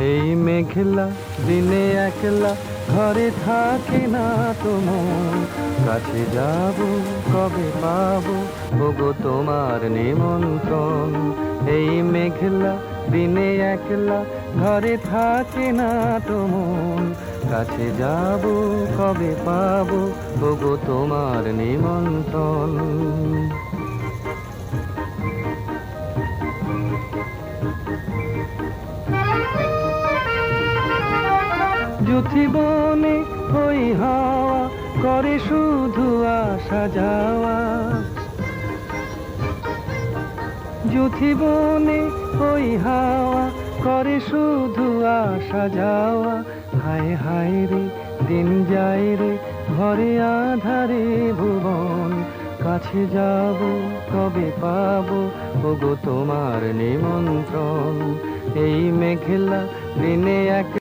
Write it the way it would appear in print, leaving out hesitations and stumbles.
এই মেঘলা দিনে একলা ঘরে থাকে না তো মন, কাছে যাব কবে পাবো ওগো তোমার নিমন্ত্রণ। এই মেঘলা দিনে একলা ঘরে থাকে না তো মন, কাছে যাব কবে পাবো ওগো তোমার নিমন্ত্রণ। যুথি বনে ওই হাওয়া করে শুধু আসা যাওয়া, যুথি বনে ওই হাওয়া করে শুধু আসা যাওয়া। হায় হায় রে দিন যায় রে ঘরে আধারে ভুবন, কাছে যাব কবে পাবো ওগো তোমার নিমন্ত্রণ। এই মেঘলা দিনে এক